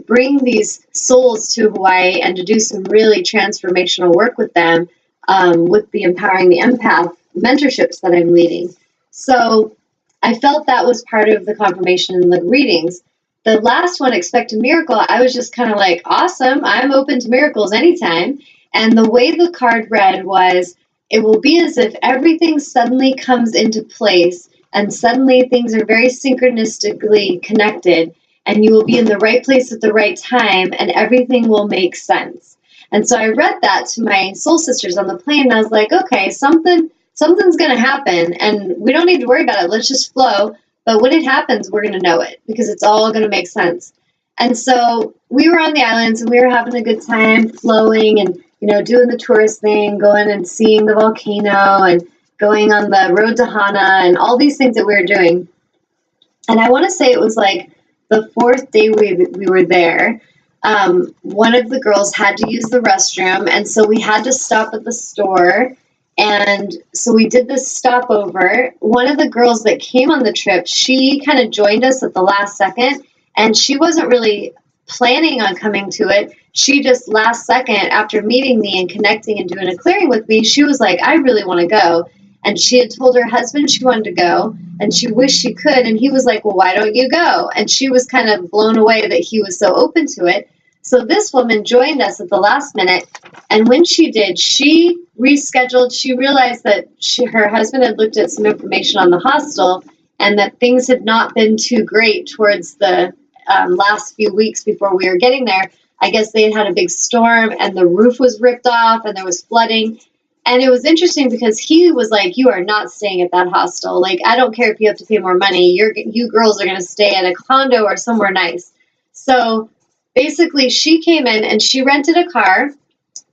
bring these souls to Hawaii and to do some really transformational work with them, with the Empowering the Empath mentorships that I'm leading. So I felt that was part of the confirmation in the readings. The last one, Expect a Miracle, I was just kind of like, awesome, I'm open to miracles anytime. And the way the card read was, it will be as if everything suddenly comes into place and suddenly things are very synchronistically connected, and you will be in the right place at the right time and everything will make sense. And so I read that to my soul sisters on the plane, and I was like, okay, something's going to happen, and we don't need to worry about it. Let's just flow. But when it happens, we're going to know it because it's all going to make sense. And so we were on the islands and we were having a good time flowing and, doing the tourist thing, going and seeing the volcano and going on the road to Hana and all these things that we were doing. And I want to say it was like the fourth day we were there. One of the girls had to use the restroom, and so we had to stop at the store. And so we did this stopover. One of the girls that came on the trip, she kind of joined us at the last second, and she wasn't really planning on coming to it. She just last second, after meeting me and connecting and doing a clearing with me, she was like, I really want to go. And she had told her husband she wanted to go, and she wished she could. And he was like, well, why don't you go? And she was kind of blown away that he was so open to it. So this woman joined us at the last minute, and when she did, she rescheduled. She realized that her husband had looked at some information on the hostel and that things had not been too great towards the last few weeks before we were getting there. I guess they had a big storm and the roof was ripped off and there was flooding. And it was interesting because he was like, you are not staying at that hostel. Like, I don't care if you have to pay more money. You girls are going to stay at a condo or somewhere nice. So basically, she came in and she rented a car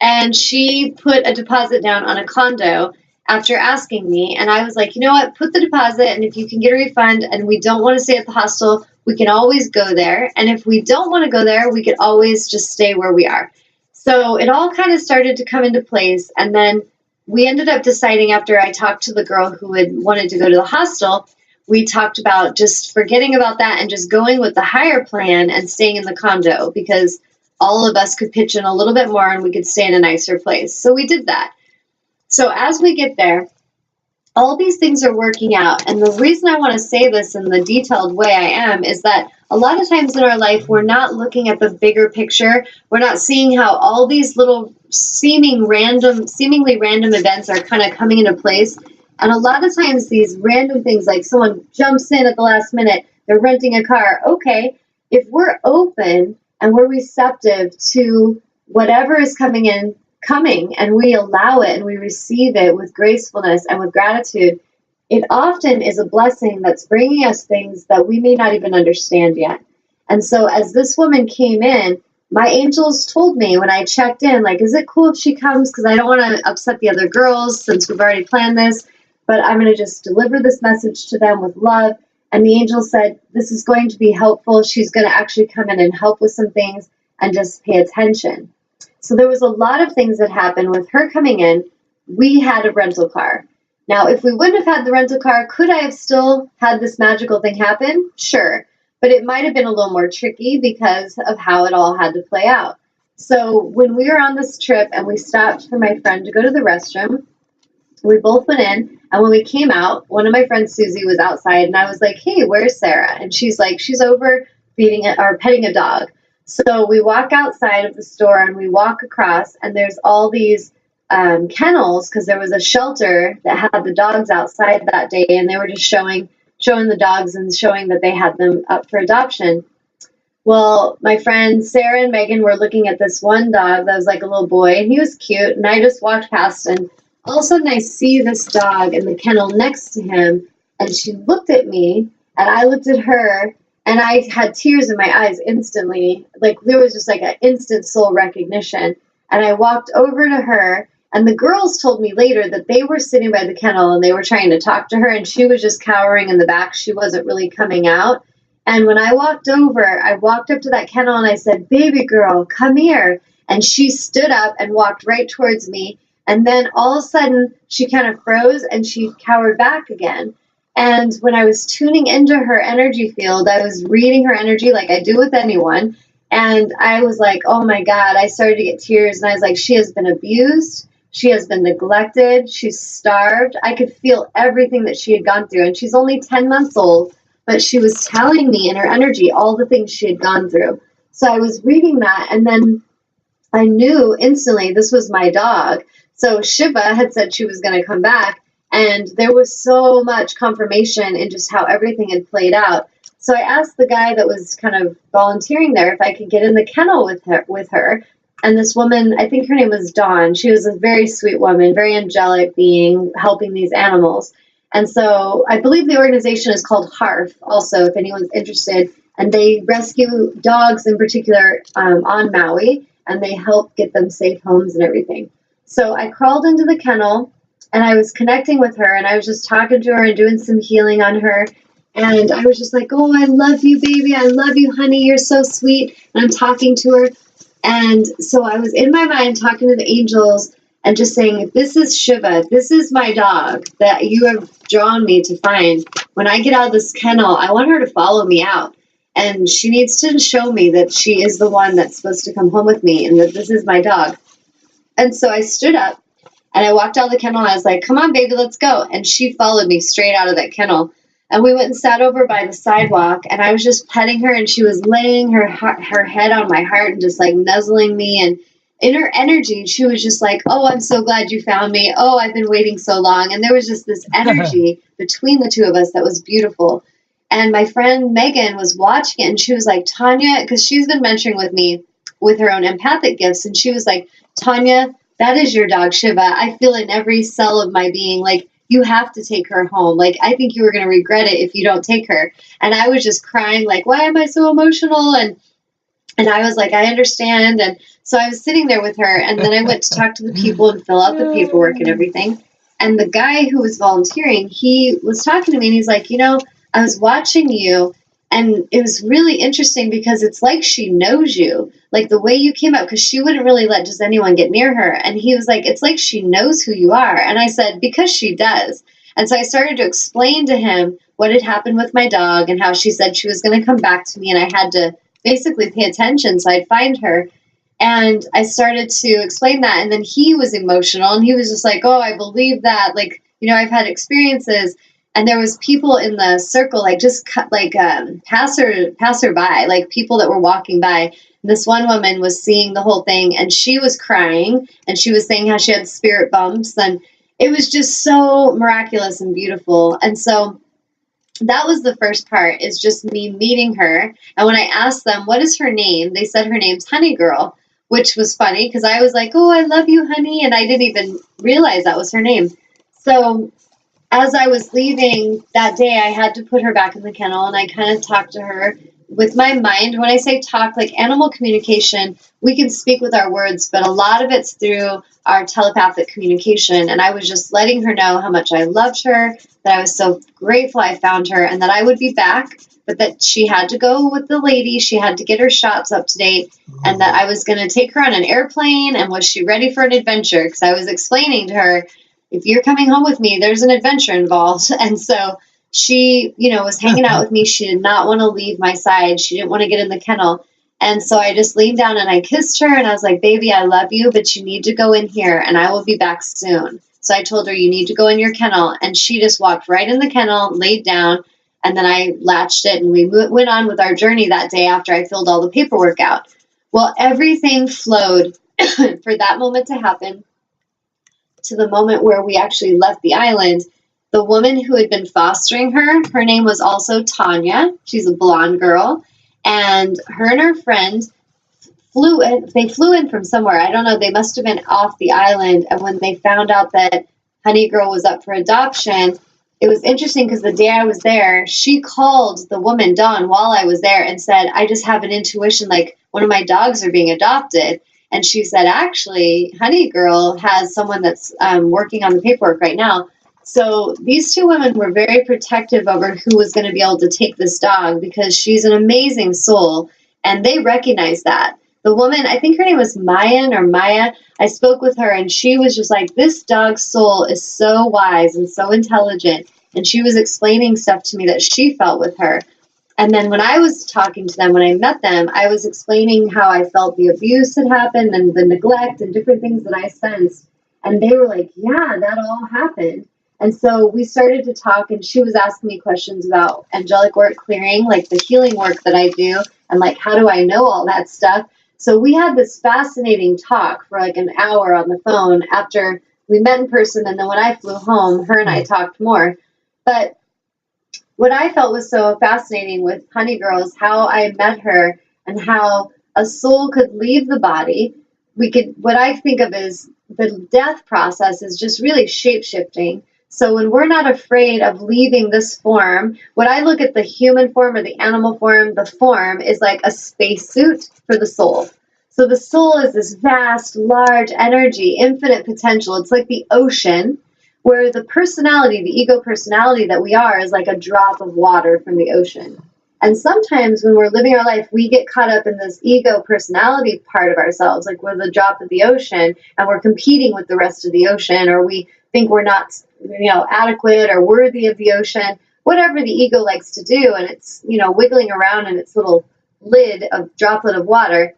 and she put a deposit down on a condo after asking me. And I was like, you know what, put the deposit, and if you can get a refund and we don't want to stay at the hostel, we can always go there. And if we don't want to go there, we could always just stay where we are. So it all kind of started to come into place. And then we ended up deciding, after I talked to the girl who had wanted to go to the hostel, we talked about just forgetting about that and just going with the higher plan and staying in the condo, because all of us could pitch in a little bit more and we could stay in a nicer place. So we did that. So as we get there, all these things are working out. And the reason I want to say this in the detailed way I am is that a lot of times in our life, we're not looking at the bigger picture. We're not seeing how all these little seemingly random events are kind of coming into place. And a lot of times these random things, like someone jumps in at the last minute, they're renting a car. Okay, if we're open and we're receptive to whatever is coming, and we allow it and we receive it with gracefulness and with gratitude, it often is a blessing that's bringing us things that we may not even understand yet. And so as this woman came in, my angels told me when I checked in, like, is it cool if she comes? Because I don't want to upset the other girls since we've already planned this, but I'm going to just deliver this message to them with love. And the angel said, this is going to be helpful. She's going to actually come in and help with some things and just pay attention. So there was a lot of things that happened with her coming in. We had a rental car. Now, if we wouldn't have had the rental car, could I have still had this magical thing happen? Sure. But it might have been a little more tricky because of how it all had to play out. So when we were on this trip and we stopped for my friend to go to the restroom, we both went in. And when we came out, one of my friends, Susie, was outside. And I was like, hey, where's Sarah? And she's like, she's over petting a dog. So we walk outside of the store and we walk across, and there's all these kennels, because there was a shelter that had the dogs outside that day, and they were just showing the dogs and showing that they had them up for adoption. Well, my friends Sarah and Megan were looking at this one dog that was like a little boy, and he was cute, and I just walked past, and all of a sudden I see this dog in the kennel next to him, and she looked at me, and I looked at her, and I had tears in my eyes instantly. Like, there was just like an instant soul recognition. And I walked over to her, and the girls told me later that they were sitting by the kennel and they were trying to talk to her, and she was just cowering in the back. She wasn't really coming out. And when I walked up to that kennel and I said, baby girl, come here. And she stood up and walked right towards me. And then all of a sudden she kind of froze and she cowered back again. And when I was tuning into her energy field, I was reading her energy like I do with anyone. And I was like, oh my God, I started to get tears. And I was like, she has been abused. She has been neglected. She's starved. I could feel everything that she had gone through. And she's only 10 months old, but she was telling me in her energy all the things she had gone through. So I was reading that, and then I knew instantly this was my dog. So Shiva had said she was going to come back, and there was so much confirmation in just how everything had played out. So I asked the guy that was kind of volunteering there if I could get in the kennel with her. And this woman, I think her name was Dawn. She was a very sweet woman, very angelic being, helping these animals. And so I believe the organization is called HARF also, if anyone's interested. And they rescue dogs in particular on Maui, and they help get them safe homes and everything. So I crawled into the kennel, and I was connecting with her, and I was just talking to her and doing some healing on her. And I was just like, oh, I love you, baby. I love you, honey. You're so sweet. And I'm talking to her. And so I was in my mind talking to the angels and just saying, if this is Shiva, if this is my dog that you have drawn me to find, when I get out of this kennel, I want her to follow me out. And she needs to show me that she is the one that's supposed to come home with me and that this is my dog. And so I stood up and I walked out of the kennel and I was like, come on, baby, let's go. And she followed me straight out of that kennel. And we went and sat over by the sidewalk, and I was just petting her, and she was laying her head on my heart and just like nuzzling me. And in her energy, she was just like, oh, I'm so glad you found me. Oh, I've been waiting so long. And there was just this energy between the two of us that was beautiful. And my friend Megan was watching it, and she was like, Tanya, because she's been mentoring with me with her own empathic gifts. And she was like, Tanya, that is your dog, Shiva. I feel in every cell of my being, like, you have to take her home. Like, I think you were going to regret it if you don't take her. And I was just crying, like, why am I so emotional? And I was like, I understand. And so I was sitting there with her, and then I went to talk to the people and fill out the paperwork and everything. And the guy who was volunteering, he was talking to me, and he's like, you know, I was watching you, and it was really interesting because it's like she knows you, like the way you came up, because she wouldn't really let just anyone get near her. And he was like, it's like she knows who you are. And I said, because she does. And so I started to explain to him what had happened with my dog and how she said she was going to come back to me, and I had to basically pay attention so I'd find her. And I started to explain that, and then he was emotional, and he was just like, oh, I believe that. Like, you know, I've had experiences. And there was people in the circle, like just passerby, like people that were walking by. This one woman was seeing the whole thing, and she was crying, and she was saying how she had spirit bumps, and it was just so miraculous and beautiful. And so that was the first part, is just me meeting her. And when I asked them, what is her name? They said her name's Honey Girl, which was funny because I was like, oh, I love you, honey. And I didn't even realize that was her name. So as I was leaving that day, I had to put her back in the kennel, and I kind of talked to her with my mind. When I say talk, like animal communication, we can speak with our words, but a lot of it's through our telepathic communication. And I was just letting her know how much I loved her, that I was so grateful I found her, and that I would be back, but that she had to go with the lady. She had to get her shots up to date, and that I was going to take her on an airplane, and was she ready for an adventure? Because I was explaining to her, if you're coming home with me, there's an adventure involved. And so she, you know, was hanging out with me. She did not want to leave my side. She didn't want to get in the kennel. And so I just leaned down and I kissed her, and I was like, baby, I love you, but you need to go in here, and I will be back soon. So I told her, you need to go in your kennel. And she just walked right in the kennel, laid down, and then I latched it, and we went on with our journey that day after I filled all the paperwork out. Well, everything flowed for that moment to happen to the moment where we actually left the island. The woman who had been fostering her, her name was also Tanya. She's a blonde girl. And her and her friend flew in. They flew in from somewhere. I don't know. They must have been off the island. And when they found out that Honey Girl was up for adoption, it was interesting because the day I was there, she called the woman, Dawn, while I was there and said, I just have an intuition like one of my dogs are being adopted. And she said, actually, Honey Girl has someone that's working on the paperwork right now. So these two women were very protective over who was going to be able to take this dog, because she's an amazing soul, and they recognized that. The woman, I think her name was Maya. I spoke with her, and she was just like, this dog's soul is so wise and so intelligent. And she was explaining stuff to me that she felt with her. And then when I was talking to them, when I met them, I was explaining how I felt the abuse had happened and the neglect and different things that I sensed. And they were like, yeah, that all happened. And so we started to talk, and she was asking me questions about angelic work clearing, like the healing work that I do, and like, how do I know all that stuff? So we had this fascinating talk for like an hour on the phone after we met in person. And then when I flew home, her and I talked more. But what I felt was so fascinating with Honey Girl is how I met her and how a soul could leave the body. What I think of is the death process is just really shape-shifting. So when we're not afraid of leaving this form, when I look at the human form or the animal form, the form is like a spacesuit for the soul. So the soul is this vast, large energy, infinite potential. It's like the ocean, where the personality, the ego personality that we are, is like a drop of water from the ocean. And sometimes when we're living our life, we get caught up in this ego personality part of ourselves, like we're the drop of the ocean and we're competing with the rest of the ocean, or we think we're not, adequate or worthy of the ocean, whatever the ego likes to do. And it's, wiggling around in its little lid of droplet of water.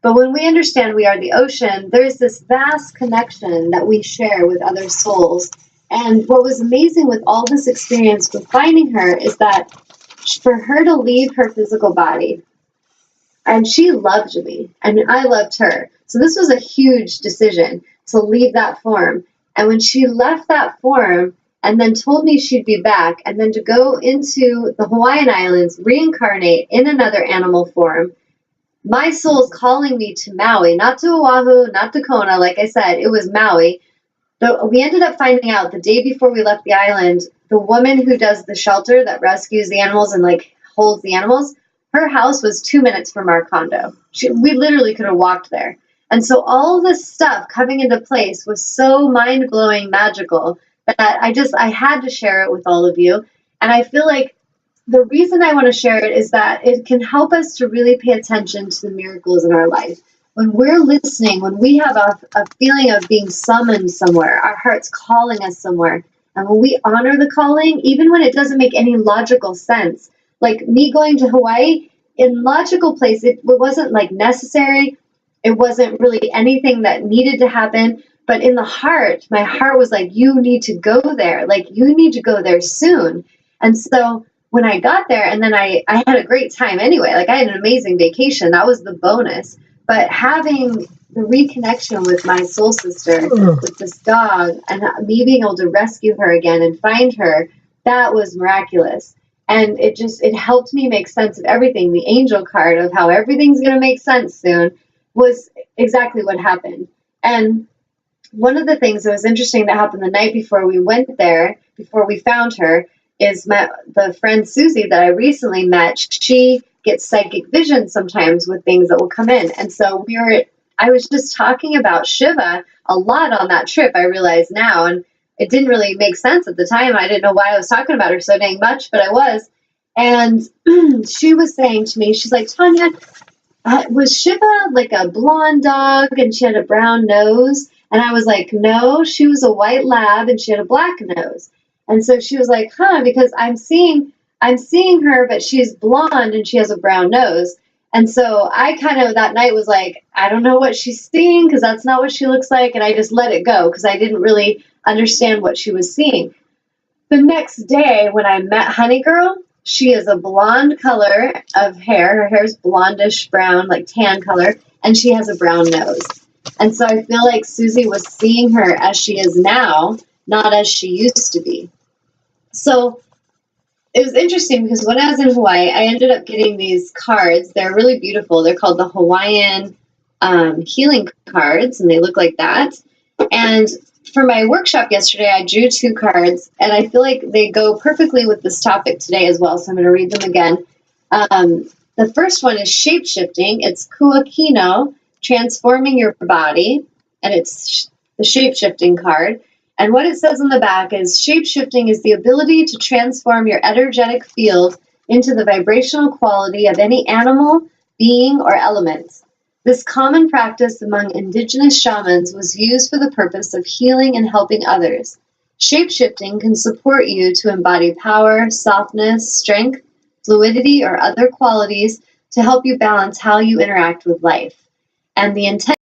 But when we understand we are the ocean, there's this vast connection that we share with other souls. And what was amazing with all this experience with finding her is that for her to leave her physical body, and she loved me, and I loved her. So this was a huge decision to leave that form. And when she left that form and then told me she'd be back, and then to go into the Hawaiian Islands, reincarnate in another animal form, my soul's calling me to Maui, not to Oahu, not to Kona. Like I said, it was Maui. We ended up finding out the day before we left the island, the woman who does the shelter that rescues the animals and like holds the animals, her house was 2 minutes from our condo. We literally could have walked there. And so all this stuff coming into place was so mind-blowing, magical, that I had to share it with all of you. And I feel like the reason I want to share it is that it can help us to really pay attention to the miracles in our life. When we're listening, when we have a feeling of being summoned somewhere, our heart's calling us somewhere, and when we honor the calling, even when it doesn't make any logical sense, like me going to Hawaii, in logical place, it wasn't like necessary. It wasn't really anything that needed to happen. But in the heart, my heart was like, you need to go there. Like, you need to go there soon. And so when I got there, and then I had a great time anyway. Like, I had an amazing vacation. That was the bonus. But having the reconnection with my soul sister, with this dog, and me being able to rescue her again and find her, that was miraculous. And it helped me make sense of everything. The angel card of how everything's going to make sense soon was exactly what happened. And one of the things that was interesting that happened the night before we went there, before we found her, is the friend Susie that I recently met. She gets psychic vision sometimes with things that will come in. And so I was just talking about Shiva a lot on that trip, I realize now. And it didn't really make sense at the time. I didn't know why I was talking about her so dang much, but I was. And she was saying to me, she's like, Tanya, was Shiva like a blonde dog and she had a brown nose? And I was like, no, she was a white lab and she had a black nose. And so she was like, because I'm seeing her, but she's blonde and she has a brown nose. And so I kind of that night was like, I don't know what she's seeing because that's not what she looks like. And I just let it go because I didn't really understand what she was seeing. The next day when I met Honey Girl, she is a blonde color of hair. Her hair is blondish brown, like tan color, and she has a brown nose. And so I feel like Susie was seeing her as she is now, not as she used to be. So it was interesting because when I was in Hawaii, I ended up getting these cards. They're really beautiful. They're called the Hawaiian healing cards, and they look like that. And for my workshop yesterday, I drew 2 cards, and I feel like they go perfectly with this topic today as well, so I'm going to read them again. The first one is shape-shifting. It's Kuakino, transforming your body, and it's the shape-shifting card. And what it says on the back is, shape-shifting is the ability to transform your energetic field into the vibrational quality of any animal, being, or element. This common practice among indigenous shamans was used for the purpose of healing and helping others. Shape-shifting can support you to embody power, softness, strength, fluidity, or other qualities to help you balance how you interact with life. And the intent